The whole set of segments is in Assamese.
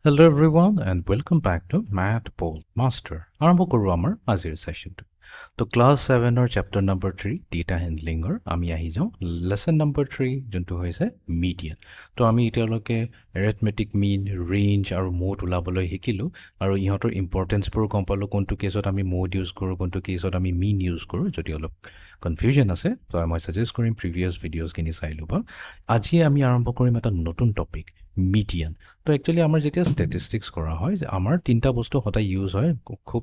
Hello everyone and welcome back to Math Bold Master. আৰম্ভ কৰো আমাৰ আজিৰ সেশনটো। তো ক্লাছ 7 ৰ চেপ্টাৰ নম্বৰ 3 ডেটা হেণ্ডলিঙৰ আমি আহি যাওঁ লেসন নম্বৰ 3 যোনটো হৈছে মিডিয়ান। তো আমি এতিয়ালৈকে এৰিথমেটিক মিন, ৰেঞ্জ আৰু মোড ওলাবলৈ শিকিলো আৰু ইহঁতৰ ইম্পৰ্টেন্সবোৰ গম পালো কোনটো কেছত আমি মোড ইউজ কৰোঁ কোনটো কেছত আমি মিন ইউজ কৰোঁ। যদি অলপ কনফিউজন আছে তো মই সাজেষ্ট কৰিম প্ৰিভিয়াছ ভিডিঅ'ছখিনি চাই ল'বা। আজি আমি আৰম্ভ কৰিম এটা নতুন টপিক মিডিয়ান। তো একচুৱেলি আমাৰ যেতিয়া ষ্টেটিষ্টিক্স কৰা হয় যে আমাৰ তিনিটা বস্তু সদায় ইউজ হয় খুব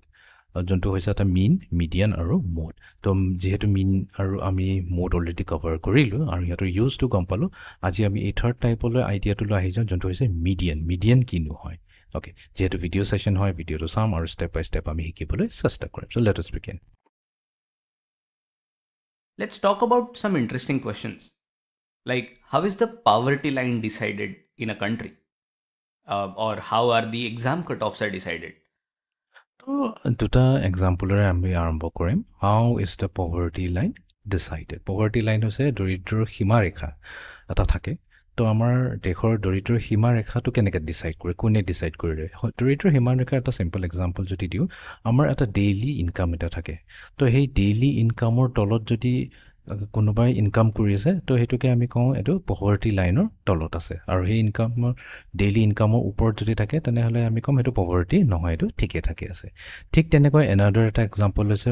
যোনটো হৈছে এটা মিন, মিডিয়ান আৰু মোড। তো যিহেতু মিন আৰু আমি মোড অলৰেডি কভাৰ কৰিলোঁ আৰু সিহঁতৰ ইউজটো গম পালোঁ, আজি আমি এই থাৰ্ড টাইপলৈ আইডিয়াটোলৈ আহি যাওঁ যোনটো হৈছে মিডিয়ান। মিডিয়ান কিনো হয়? অ'কে, যিহেতু ভিডিঅ' ছেশ্যন হয় ভিডিঅ'টো চাম আৰু ষ্টেপ বাই ষ্টেপ আমি শিকিবলৈ চেষ্টা কৰিম। So' let us begin. Let's talk about some interesting questions. Like, how is the poverty line decided in a country? Or how are the exam cutoffs are decided? তো দুটা এক্সাম্পলৰে আমি আৰম্ভ কৰিম। How is the poverty line decided? Poverty line হৈছে দৰিদ্ৰৰ সীমাৰেখা এটা থাকে। তো আমাৰ দেশৰ দৰিদ্ৰৰ সীমাৰেখাটো কেনেকৈ ডিচাইড কৰে, কোনে ডিচাইড কৰিলে? দৰিদ্ৰৰ সীমাৰেখাৰ এটা চিম্পল এক্সাম্পল যদি দিওঁ, আমাৰ এটা ডেইলি ইনকাম এটা থাকে। তো সেই ডেইলি ইনকামৰ তলত যদি কোনোবাই ইনকাম কৰি আছে তো সেইটোকে আমি কওঁ এইটো পভাৰ্টি লাইনৰ তলত আছে। আৰু সেই ইনকামৰ ডেইলি ইনকামৰ ওপৰত যদি থাকে তেনেহ'লে আমি ক'ম সেইটো পভাৰ্টি নহয়, এইটো ঠিকে থাকে আছে। ঠিক তেনেকৈ এনাডাৰ এটা এক্সাম্পল হৈছে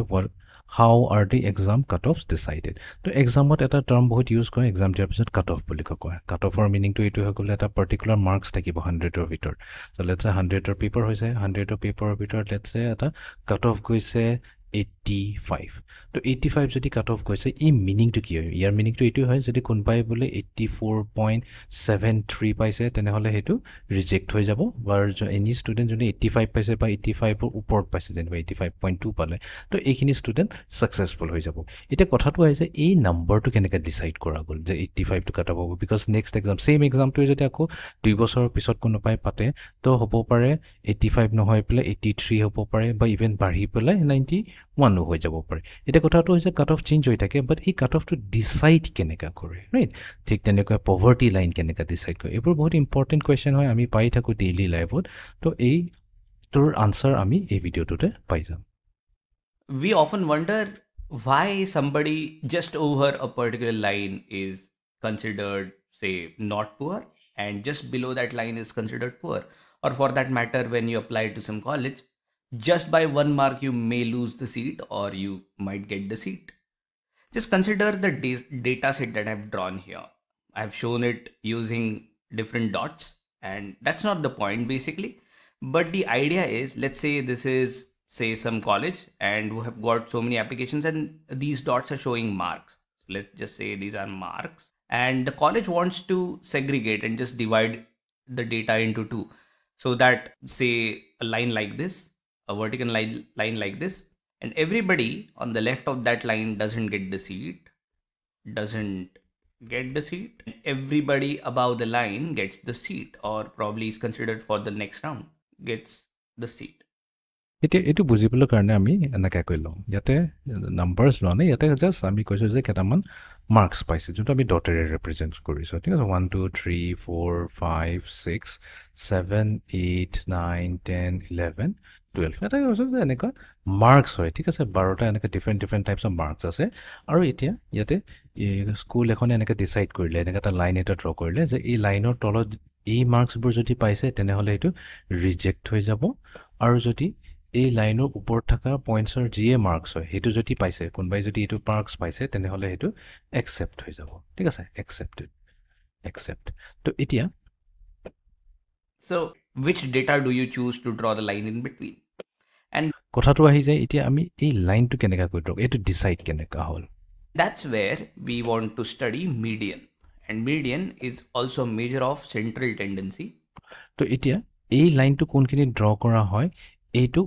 how are the exam cut off decided. তো এক্সামত এটা টাৰ্ম বহুত ইউজ কৰে, এক্সাম দিয়াৰ পিছত কাট অফ বুলি কয়। কাট অফৰ মিনিংটো এইটো হৈ গ'লে এটা পাৰ্টিকুলাৰ মাৰ্কছ থাকিব 100ৰ ভিতৰত। ত' লেটছে 100ৰ পেপাৰ হৈছে, 100ৰ পেপাৰৰ ভিতৰত লেটছে এটা কাট অফ গৈছে 85। তো 85 যদি কাট অফ গৈছে ই মিনিংটো কি হয়? ইয়াৰ মিনিংটো এইটোৱে হয় যদি কোনোবাই বোলে 84.73 পাইছে তেনেহ'লে সেইটো ৰিজেক্ট হৈ যাব। বা এনি ষ্টুডেণ্ট যদি 85 পাইছে বা 85ৰ ওপৰত পাইছে, যেনিবা 85.2 পালে, তো এইখিনি ষ্টুডেণ্ট ছাকচেছফুল হৈ যাব। এতিয়া কথাটো আহিছে এই নাম্বাৰটো কেনেকৈ ডিচাইড কৰা গ'ল যে 85টো কাট অফ হ'ব? বিকজ নেক্সট এক্সাম ছেইম এক্সামটোৱে যদি আকৌ 2 বছৰৰ পিছত কোনোবাই পাতে তো হ'ব পাৰে 85 নহয় পেলাই 83 হ'ব পাৰে বা ইভেন বাঢ়ি পেলাই 91 হৈ যাব পাৰে। এতিয়া কথাটো হৈছে কাট অফ চেঞ্জ হৈ থাকে, বাট এই কাট অফটো ডিচাইড কেনেকৈ কৰে, ৰাইট? ঠিক তেনেকৈ পভাৰ্টি লাইন কেনেকৈ ডিচাইড কৰে, এইবোৰ বহুত ইম্পৰ্টেণ্ট কুৱেশ্যন হয়, আমি পাই থাকোঁ ডেইলি লাইফত। তো এইটোৰ আনচাৰ আমি এই ভিডিঅ'টোতে পাই যাম। We often wonder why somebody just over a particular line is considered, say, not poor, and just below that line is considered poor. Or for that matter, when you apply to some college, just by 1 mark you may lose the seat or you might get the seat. Just consider the data set that I've drawn here. I've shown it using different dots, and that's not the point basically. But the idea is, let's say this is, say, some college, and we have got so many applications, and these dots are showing marks. Let's just say these are marks, and the college wants to segregate and just divide the data into two, so that, say, a line like this, a vertical line like this, and everybody on the left of that line doesn't get the seat, doesn't get the seat, and everybody above the line gets the seat, or probably is considered for the next round, gets the seat. এতিয়া এইটো বুজিবলৈ কাৰণে আমি এনেকৈ কৈ লওঁ, ইয়াতে নাম্বাৰছ লোৱা নাই, ইয়াতে জাষ্ট আমি কৈছোঁ যে কেইটামান মাৰ্কছ পাইছে যোনটো আমি ডটেৰে ৰিপ্ৰেজেণ্ট কৰিছোঁ। ঠিক আছে, 1 2 3 4 5 6 7 8 9 10 11 12 এটা কৈছোঁ যে এনেকুৱা মাৰ্কছ হয়। ঠিক আছে, 12টা এনেকৈ ডিফাৰেণ্ট টাইপছ অফ মাৰ্কছ আছে। আৰু এতিয়া ইয়াতে স্কুল এখনে এনেকৈ ডিচাইড কৰিলে, এনেকৈ এটা লাইন এটা ড্ৰ কৰিলে যে এই লাইনৰ তলত এই মাৰ্কছবোৰ যদি পাইছে তেনেহ'লে সেইটো ৰিজেক্ট হৈ যাব। আৰু যদি এই লাইনৰ ওপৰত থকা পইণ্টছৰ যিয়ে মাৰ্কছ হয় সেইটো যদি পাইছে, কোনোবাই যদি এইটো মাৰ্কছ পাইছে তেনেহ'লে সেইটো একচেপ্ট হৈ যাব। ঠিক আছে, একচেপ্ট। তো এতিয়া So which data do you choose to draw the line in between? And কথাটো আহি যায় এতিয়া আমি এই লাইনটো কেনেকৈ কৰি দিওঁ, এইটো ডিচাইড কেনেকুৱা হ'ল। that's where we want to study median. And median is also a measure of central tendency. তো এতিয়া এই লাইনটো কোনখিনি ড্ৰ কৰা হয় এইটো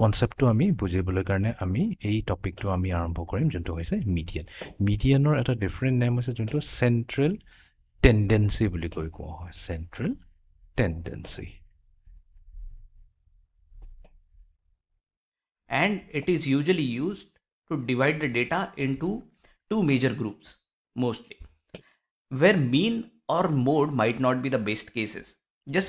কনচেপ্টটো আমি বুজিবলৈ কাৰণে আমি এই টপিকটো আমি আৰম্ভ কৰিম যোনটো হৈছে মিডিয়ান। মিডিয়ানৰ এটা ডিফাৰেণ্ট নেম হৈছে যোনটো চেণ্ট্ৰেল টেণ্ডেঞ্চি বুলি কোৱা হয়, central tendency. And it is usually used to divide the data into two major groups, mostly, where mean or mode might not be the best cases. Just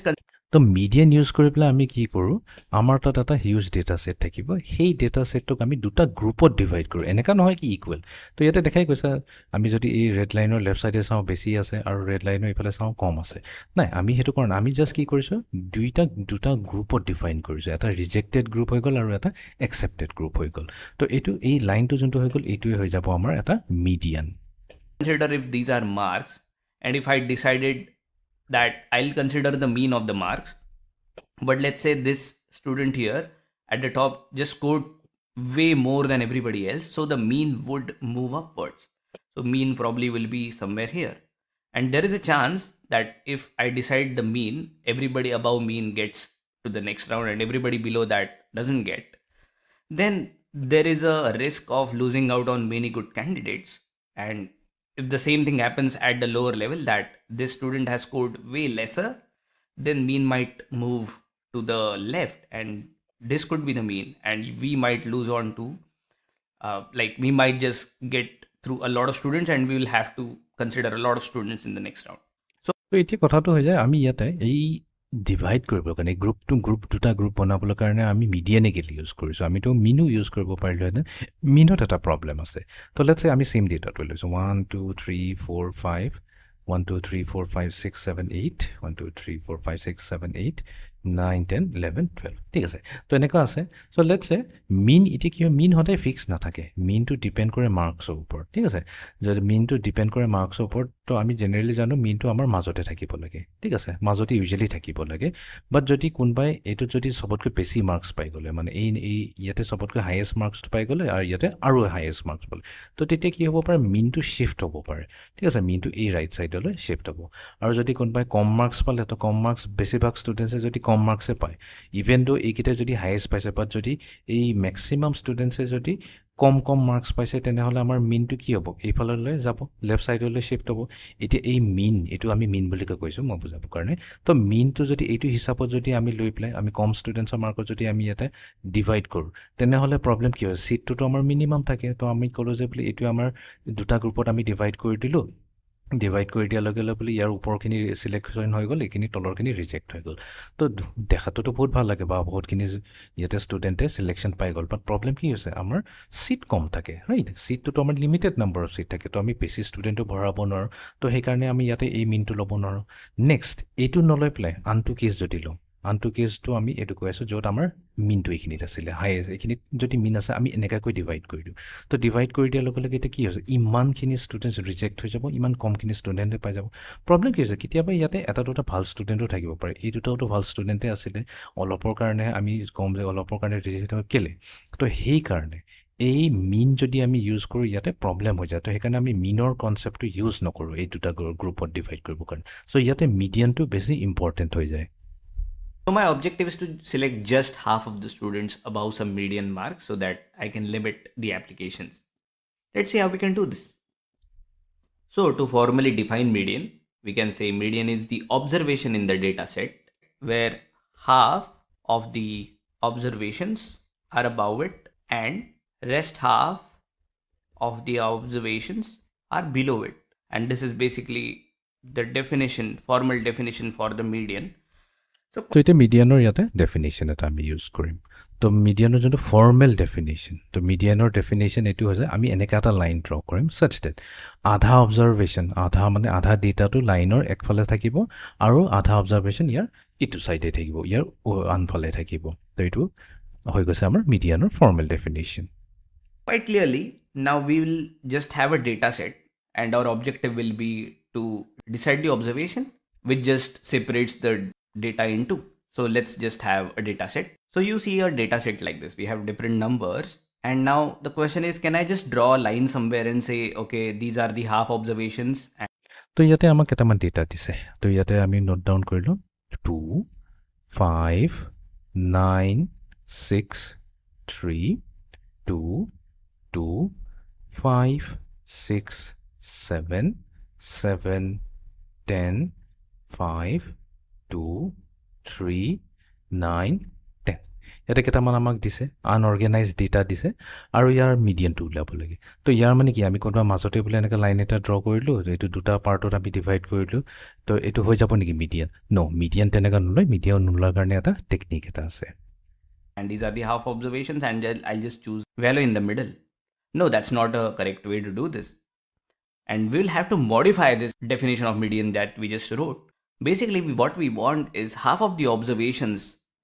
তো মিডিয়ান ইউজ কৰি পেলাই আমি কি কৰোঁ, আমাৰ তাত এটা হিউজ ডেটা ছেট থাকিব, সেই ডেটা ছেটটোক আমি দুটা গ্ৰুপত ডিভাইড কৰোঁ। এনেকুৱা নহয় কি ইকুৱেল। তো ইয়াতে দেখাই গৈছে, আমি যদি এই ৰেড লাইনৰ লেফ্ট ছাইডে চাওঁ বেছি আছে আৰু ৰেড লাইনৰ এইফালে চাওঁ কম আছে। নাই, আমি সেইটো কৰা নাই। আমি জাষ্ট কি কৰিছোঁ, দুটা গ্ৰুপত ডিফাইন কৰিছোঁ। এটা ৰিজেক্টেড গ্ৰুপ হৈ গ'ল আৰু এটা একচেপ্টেড গ্ৰুপ হৈ গ'ল। তো এই লাইনটো যোনটো হৈ গ'ল, এইটোৱে হৈ যাব আমাৰ এটা median. Consider if these are marks, and if I decided that I'll consider the mean of the marks, but let's say this student here at the top just scored way more than everybody else, so the mean would move upwards. So mean probably will be somewhere here, and there is a chance that if I decide the mean, everybody above mean gets to the next round and everybody below that doesn't get. Then there is a risk of losing out on many good candidates. And if the same thing happens at the lower level, that this student has scored way lesser, then mean might move to the left and this could be the mean, and we might lose on to like we might just get through a lot of students and we will have to consider a lot of students in the next round. তো এতিয়া কথাটো হৈ যায়, আমি ইয়াতে এই ডিভাইড কৰিবৰ কাৰণে দুটা গ্ৰুপ বনাবৰ কাৰণে আমি মিডিয়ানে কেলি ইউজ কৰিছোঁ। আমিতো মিনো ইউজ কৰিব পাৰিলোহেঁতেন। মিনত এটা প্ৰব্লেম আছে। তো লেটছ চে আমি চেম ডেটাটো লৈছোঁ 1 2 3 4 5 1 2 3 4 5 6 7 8 1 2 3 4 5 6 7 8 9 10 11 12 ঠিক আছে। তো এনেকুৱা আছে। চ' লেটছ চে মিন এতিয়া কি হয়, মিন সদায় ফিক্স নাথাকে। মিনটো ডিপেণ্ড কৰে মাৰ্কছৰ ওপৰত, ঠিক আছে। যদি মিনটো ডিপেণ্ড কৰে মাৰ্কছৰ ওপৰত, তো আমি জেনেৰেলি জানো মিনটো আমাৰ মাজতে থাকিব লাগে, ঠিক আছে, মাজতে ইউজুৱেলি থাকিব লাগে। বাট যদি কোনোবাই এইটোত যদি চবতকৈ বেছি মাৰ্কছ পাই গ'লে, মানে এই ইয়াতে চবতকৈ হায়েষ্ট মাৰ্কছটো পাই গ'লে আৰু ইয়াতে আৰু হায়েষ্ট মাৰ্কছ পালে, তো তেতিয়া কি হ'ব পাৰে, মিনটো শ্বিফ্ট হ'ব পাৰে, ঠিক আছে। মিনটো এই ৰাইট ছাইডলৈ শ্বিফ্ট হ'ব। আৰু যদি কোনোবাই কম মাৰ্কছ পালে, তো কম মাৰ্কছ বেছিভাগ ষ্টুডেণ্টছে যদি কম মাৰ্কছে পায়, ইভেন দো এইকেইটা যদি হায়েষ্ট পাইছে, বাট যদি এই মেক্সিমাম ষ্টুডেণ্টছে যদি কম মাৰ্কছ পাইছে, তেনেহ'লে আমাৰ মিনটো কি হ'ব, এইফাললৈ যাব, লেফ্ট ছাইডলৈ শ্বিফ্ট হ'ব। এতিয়া এই মিন, এইটো আমি মিন বুলি কৈছোঁ মই বুজাবৰ কাৰণে। তো মিনটো যদি এইটো হিচাপত যদি আমি লৈ পেলাই আমি কম ষ্টুডেণ্টছৰ মাৰ্কত যদি আমি ইয়াতে ডিভাইড কৰোঁ, তেনেহ'লে প্ৰব্লেম কি হয়, ছিটটোতো আমাৰ মিনিমাম থাকে। তো আমি ক'লোঁ যে বোলে এইটো আমাৰ দুটা গ্ৰুপত আমি ডিভাইড কৰি দিলোঁ। ডিভাইড কৰি দিয়াৰ লগে লগে বোলে ইয়াৰ ওপৰখিনি চিলেকশ্যন হৈ গ'ল, এইখিনি তলৰখিনি ৰিজেক্ট হৈ গ'ল। তো দেখাটোতো বহুত ভাল লাগে, বা বহুতখিনি ইয়াতে ষ্টুডেণ্টে চিলেকশ্যন পাই গ'ল। বাট প্ৰব্লেম কি হৈছে, আমাৰ ছিট কম থাকে, ৰাইট। ছিটটোতো আমাৰ লিমিটেড নাম্বাৰ অফ ছিট থাকে, তো আমি বেছি ষ্টুডেণ্টো ভৰাব নোৱাৰোঁ। তো সেইকাৰণে আমি ইয়াতে এই মিনটো ল'ব নোৱাৰোঁ। নেক্সট, এইটো নলৈ পেলাই আনটো কেছ যদি লওঁ, আনটো কেছটো আমি এইটো কৈ আছোঁ য'ত আমাৰ মিনটো এইখিনিত আছিলে, হায়েষ্ট এইখিনিত যদি মিন আছে, আমি এনেকুৱাকৈ ডিভাইড কৰি দিওঁ। তো ডিভাইড কৰি দিয়াৰ লগে লগে এতিয়া কি হৈছে, ইমানখিনি ষ্টুডেণ্টছ ৰিজেক্ট হৈ যাব, ইমান কমখিনি ষ্টুডেণ্টে পাই যাব। প্ৰব্লেম কি হৈছে, কেতিয়াবা ইয়াতে এটা দুটা ভাল ষ্টুডেণ্টো থাকিব পাৰে। এই দুটাওতো ভাল ষ্টুডেণ্টে আছিলে, অলপৰ কাৰণে আমি কম যে অলপৰ কাৰণে ৰিজেক্ট হয় কেলে। তো সেইকাৰণে এই মিন যদি আমি ইউজ কৰোঁ, ইয়াতে প্ৰব্লেম হৈ যায়। তো সেইকাৰণে আমি মিনৰ কনচেপ্টটো ইউজ নকৰোঁ এই দুটা গ্ৰুপত ডিভাইড কৰিবৰ কাৰণে। চ' ইয়াতে মিডিয়ানটো বেছি ইম্পৰ্টেণ্ট হৈ যায়। So my objective is to select just half of the students above some median mark so that I can limit the applications. Let's see how we can do this. So to formally define median, we can say median is the observation in the data set where half of the observations are above it and rest half of the observations are below it. And this is basically the definition, formal definition for the median. তো এতিয়া মিডিয়ানৰ ইয়াতে ডেফিনেশ্যন এটা আমি ইউজ কৰিম। তো মিডিয়ানৰ যোনটো ফৰ্মেল ডেফিনেশ্যন, তো মিডিয়ানৰ ডেফিনেশ্যন এইটো হৈছে, আমি এনেকৈ এটা লাইন ড্ৰ কৰিম ছাচ ডেট আধা অবজাৰভেশ্যন, আধা ডেটাটো লাইনৰ একফালে থাকিব আৰু আধা অবজাৰভেশ্যন ইয়াৰ ইটো ছাইডে থাকিব, ইয়াৰ আনফালে থাকিব। তো এইটো হৈ গৈছে আমাৰ মিডিয়ানৰ formal definition. Quite clearly, now we will just have a data set and our objective will be to decide the observation, which just separates the data into. So let's just have a data set. So you see a data set like this. We have different numbers. And now the question is, can I just draw a line somewhere and say, okay, these are the half observations. তো ইয়াতে আমাক কেইটামান ডেটা দিছে। তো ইয়াতে আমি নোট ডাউন কৰিলোঁ 2 5 9 6 3 2 2 5 6 7 7 10 5 2 3 9 10 ইয়াতে কেইটামান আমাক দিছে আনঅৰ্গেনাইজ ডেটা দিছে আৰু ইয়াৰ মিডিয়ানটো উলিয়াব লাগে তো ইয়াৰ মানে কি আমি কোনোবা মাজতে বোলে এনেকৈ লাইন এটা ড্ৰ কৰিলোঁ এইটো দুটা পাৰ্টত আমি ডিভাইড কৰিলোঁ তো এইটো হৈ যাব নেকি মিডিয়ান মিডিয়ান তেনেকৈ নলয় মিডিয়ান নোলোৱাৰ কাৰণে এটা টেকনিক এটা আছে and these are the half observations, and I'll just choose value in the middle. No, that's not a correct way to do this. And we'll have to modify this definition of median that we just wrote. Basically, what we want is half of the observations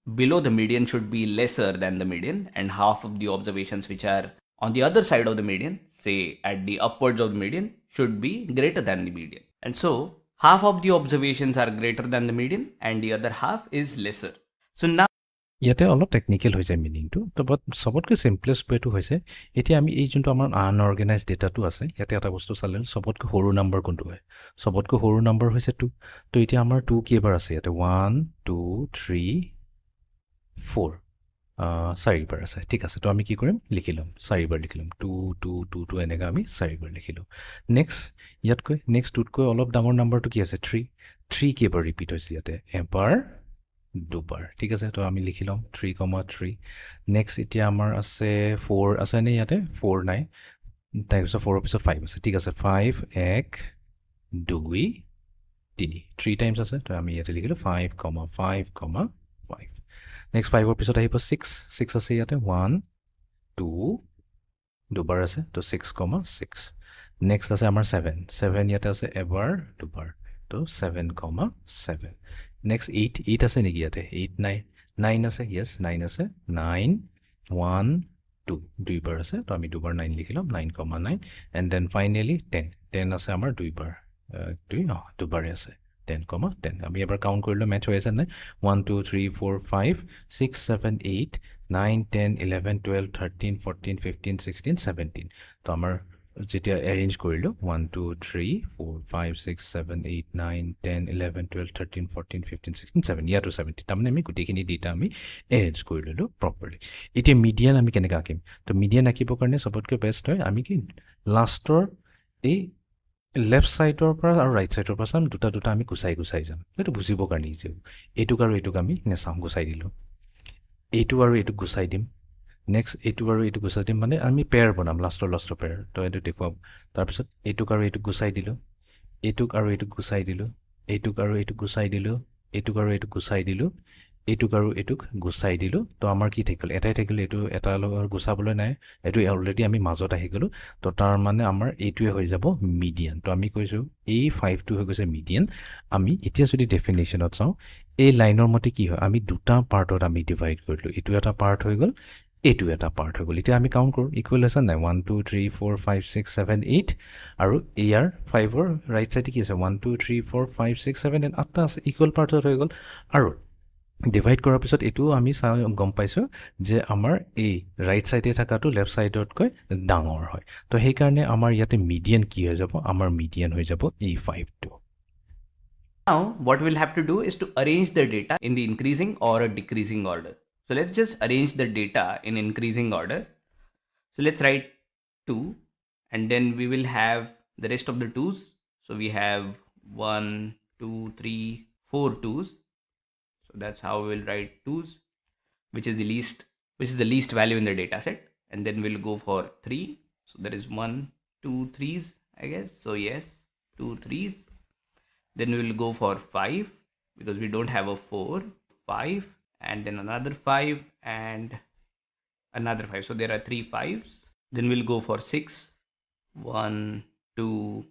below the median should be lesser than the median, and half of the observations which are on the other side of the median, say at the upwards of the median, should be greater than the median. And so, half of the observations are greater than the median, and the other half is lesser. So now ইয়াতে অলপ টেকনিকেল হৈ যায় মিনিংটো তো বাট চবতকৈ চিম্পলেষ্ট ৱেটো হৈছে এতিয়া আমি এই যোনটো আমাৰ আনঅৰ্গেনাইজ ডেটাটো আছে ইয়াতে এটা বস্তু চালে চবতকৈ সৰু নাম্বাৰ কোনটো হয় চবতকৈ সৰু নাম্বাৰ হৈছে 2 তো এতিয়া আমাৰ 2 কেইবাৰ আছে ইয়াতে 1 2 3 4 চাৰিবাৰ আছে ঠিক আছে তো আমি কি কৰিম লিখি ল'ম চাৰিবাৰ লিখি ল'ম 2 2 2 2 এনেকৈ আমি চাৰিবাৰ লিখিলোঁ নেক্সট ইয়াতকৈ নেক্সট 2তকৈ অলপ ডাঙৰ নাম্বাৰটো কি আছে 3 3 কেইবাৰ ৰিপিট হৈছে ইয়াতে এবাৰ দুবাৰ ঠিক আছে তো আমি লিখি ল'ম 3,3 নেক্সট এতিয়া আমাৰ আছে 4 আছে নে ইয়াতে 4 নাই তাৰপিছত 4ৰ পিছত 5 আছে ঠিক আছে 5 1 2 3 3 টাইমছ আছে তো আমি ইয়াতে লিখিলোঁ 5,5,5 নেক্সট 5ৰ পিছত আহিব 6 আছে ইয়াতে 1 2 দুবাৰ আছে তো 6,6 নেক্সট আছে আমাৰ 7 ইয়াতে আছে এবাৰ দুবাৰ তো 7,7 নেক্সট 8 আছে নেকি ইয়াতে 8 নাই 9 আছে য়েছ 9 আছে 9 1 2 দুইবাৰ আছে তো আমি দুবাৰ 9 লিখি ল'ম 9,9 এণ্ড দেন ফাইনেলি 10 আছে আমাৰ দুইবাৰ দুবাৰে আছে 10,10 আমি এবাৰ কাউণ্ট কৰিলোঁ মেটচ হৈ আছে নাই 1 2 3 4 5 6 7 8 9 10 11 12 13 14 15 16 17 তো আমাৰ যেতিয়া এৰেঞ্জ কৰিলোঁ 1 2 3 4 5 6 7 8 9 10 11 12 13 14 15 16 17 ইয়াতো 17 তাৰমানে আমি গোটেইখিনি ডেটা আমি এৰেঞ্জ কৰি ল'লোঁ প্ৰপাৰলি এতিয়া মিডিয়ান আমি কেনেকৈ আঁকিম তো মিডিয়ান আঁকিবৰ কাৰণে চবতকৈ বেষ্ট হয় আমি কি লাষ্টৰ এই লেফ্ট ছাইডৰ পৰা আৰু ৰাইট ছাইডৰ পৰা চাম দুটা আমি গুচাই যাম এইটো বুজিবৰ কাৰণে ইজি হ'ব এইটোক আৰু এইটোক আমি নেচাম গুচাই দিলোঁ এইটো আৰু এইটোক গুচাই দিম নেক্সট এইটো আৰু এইটো গুচাই দিম মানে আমি পেয়াৰ বনাম লাষ্টৰ পেয়াৰ তো এইটো দেখুৱাম তাৰপিছত এইটোক আৰু এইটোক গুচাই দিলোঁ এইটোক আৰু এইটোক গুচাই দিলোঁ এইটোক আৰু এইটোক গুচাই দিলোঁ এইটোক আৰু এইটোক গুচাই দিলোঁ এইটোক আৰু এইটোক গুচাই দিলোঁ তো আমাৰ কি থাকিল এটাই থাকিল এইটো এটা লগত গুচাবলৈ নাই এইটো অলৰেডি আমি মাজত আহি গ'লোঁ তো তাৰ মানে আমাৰ এইটোৱে হৈ যাব মিডিয়ান তো আমি কৈছোঁ এই 5টো হৈ গৈছে মিডিয়ান আমি এতিয়া যদি ডেফিনেশ্যনত চাওঁ এই লাইনৰ মতে কি হয় আমি দুটা পাৰ্টত আমি ডিভাইড কৰিলোঁ এইটো এটা পাৰ্ট হৈ গ'ল এইটো এটা পাৰ্ট হৈ গ'ল এতিয়া আমি কাউণ্ট কৰোঁ ইকুৱেল হৈছে নাই 1 2 3 4 5 6 7 8 আৰু ইয়াৰ 5ৰ ৰাইট ছাইডে কি আছে 1 2 3 4 5 6 7 8 8টা আছে ইকুৱেল পাৰ্টত হৈ গ'ল আৰু ডিভাইড কৰাৰ পিছত এইটোও আমি গম পাইছোঁ যে আমাৰ এই ৰাইট ছাইডে থকাটো লেফ্ট ছাইডতকৈ ডাঙৰ হয় তো সেইকাৰণে আমাৰ ইয়াতে মিডিয়ান কি হৈ যাব আমাৰ মিডিয়ান হৈ যাব এই 5টো now what we'll have to do is to arrange the data in the increasing or a decreasing order. So let's just arrange the data in increasing order. So let's write 2 and then we will have the rest of the 2's. So we have 1 2 3 4 2's. So that's how we'll write 2's, which is the least value in the data set. And then we'll go for 3. So there is 1 2 3's, I guess. So yes, 2 3's. Then we will go for 5 because we don't have a 4. 5 and then another 5 and another 5. So there are 3 5's. Then we'll go for 6. 1 2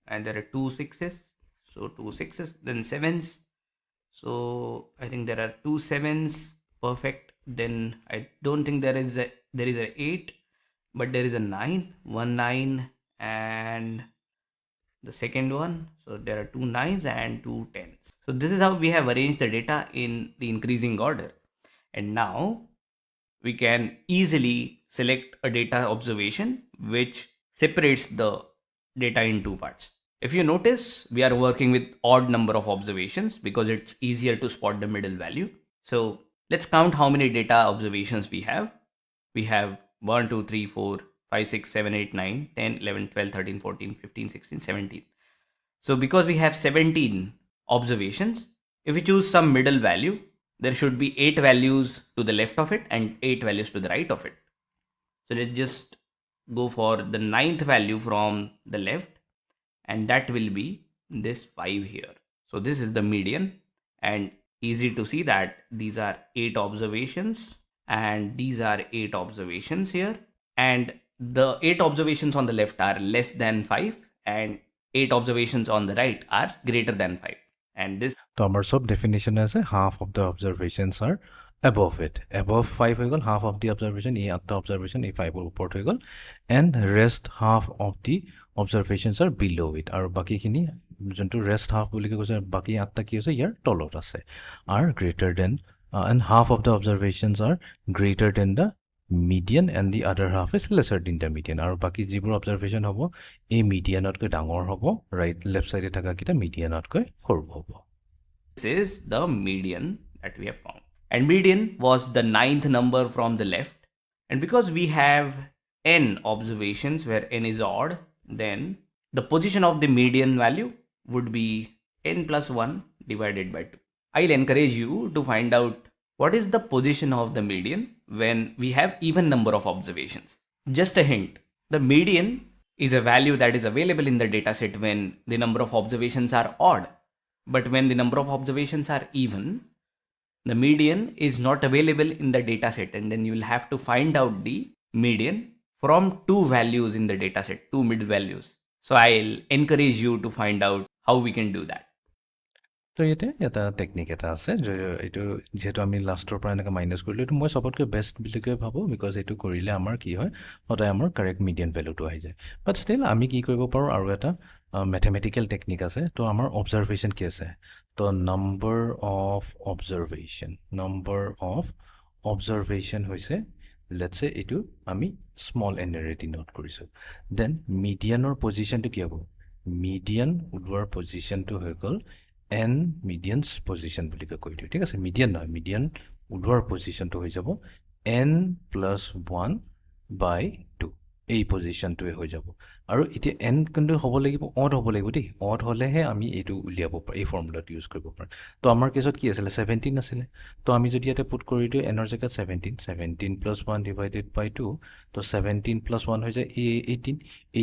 and there are 2 6's. So 2 6's. Then 7's. So I think there are 2 7's. Perfect. Then I don't think there is a 8, but there is a 9. 1 9 and the second one. So there are 2 9's and 2 10's. So this is how we have arranged the data in the increasing order. And now we can easily select a data observation which separates the data in two parts. If you notice, we are working with odd number of observations because it's easier to spot the middle value. So let's count how many data observations we have. We have 1 2 3 4 5 6 7 8 9 10 11 12 13 14 15 16 17. So because we have 17 observations, if we choose some middle value, there should be 8 values to the left of it and 8 values to the right of it. So let's just go for the 9th value from the left, and that will be this 5 here. So this is the median, and easy to see that these are 8 observations and these are 8 observations here, and the 8 observations on the left are less than 5 and 8 observations on the right are greater than 5. And this তো আমাৰ সব definition আছে half of the observations are above it. Above 5 হৈ গ'ল, half of the observation, এই 8টা observation এই 5 ৰ ওপৰত হৈ গ'ল, and rest half of the observations are below it. আৰু বাকিখিনি যোনটো rest half বুলি কৈছে, বাকি 8টা কি হৈছে ইয়াৰ তলত আছে, are greater than and half of the observations are greater than the median and the other half is lesser than the median. আৰু বাকি যিবোৰ observation হ'ব এই medianতকৈ ডাঙৰ হ'ব, right left side থকা কিটা medianতকৈ সৰু হ'ব. This is the median that we have found. And median was the 9th number from the left. And because we have n observations where n is odd, then the position of the median value would be n plus 1 divided by 2. I'll encourage you to find out what is the position of the median when we have even number of observations. Just a hint, the median is a value that is available in the dataset when the number of observations are odd. But when the number of observations are even, the median is not available in the dataset, and then you will have to find out the median from two values in the dataset, two mid values. So I'll encourage you to find out how we can do that. তো ইয়াতে এটা টেকনিক এটা আছে, এইটো যেহেতু আমি লাষ্টৰ পৰা এনেকৈ মাইনাছ কৰিলোঁ, এইটো মই চবতকৈ বেষ্ট বুলি কৈ ভাবোঁ, বিকজ এইটো কৰিলে আমাৰ কি হয় সদায় আমাৰ কাৰেক্ট মিডিয়ান ভেলুটো আহি যায়। বাট ষ্টিল আমি কি কৰিব পাৰোঁ, আৰু এটা মেথমেটিকেল টেকনিক আছে। তো আমাৰ অবজাৰভেশ্যন কি আছে, তো নম্বৰ অফ অবজাৰভেশ্যন হৈছে লেটছে এইটো আমি স্মল এনেৰে ডিনোট কৰিছোঁ। দেন মিডিয়ানৰ পজিশ্যনটো কি হ'ব, মিডিয়ান ওলোৱাৰ পজিশ্যনটো হৈ গ'ল n medians position বুলি কৈ দিওঁ, ঠিক আছে। মিডিয়ান নহয়, মিডিয়ান ওলোৱাৰ পজিশ্যনটো হৈ যাব n plus 1 by 2, এই পজিশ্যনটোৱে হৈ যাব। আৰু এতিয়া n কিন্তু হ'ব লাগিব অড হ'ব লাগিব দেই, অড হ'লেহে আমি এইটো উলিয়াব পাৰোঁ, এই ফৰ্মুলাটো ইউজ কৰিব পাৰোঁ। তো আমাৰ কেছত কি আছিলে 17 আছিলে, তো আমি যদি ইয়াতে পুট কৰি দিওঁ এনৰ জেগাত 17 plus 1 divided by 2, তো 17 plus 1 হৈ যায়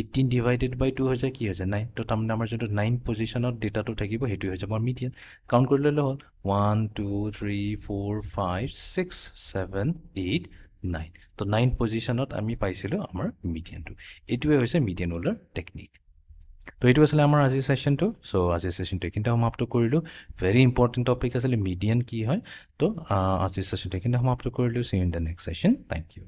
18 divided by 2 হৈ যায় কি হৈ যায় 9। তো তাৰমানে আমাৰ যোনটো 9 পজিশ্যনত ডেটাটো থাকিব সেইটো হৈ যাব আমাৰ মিডিয়ান। কাউণ্ট কৰি ল'লে হ'ল 1 2 3 4 5 6 7 8 9। তো 9 পজিশ্যনত আমি পাইছিলোঁ আমাৰ মিডিয়ানটো। এইটোৱে হৈছে মিডিয়ান ওলোৱাৰ টেকনিক। তো এইটো আছিলে আমাৰ আজিৰ ছেশ্যনটো। চ' আজিৰ ছেশ্যনটো এইখিনিতে সমাপ্ত কৰিলোঁ। ভেৰি ইম্পৰ্টেণ্ট টপিক আছিলে মিডিয়ান কি হয়। তো আজিৰ ছেশ্যনটো এইখিনিতে সমাপ্ত কৰিলোঁ। See you in the next session. Thank U.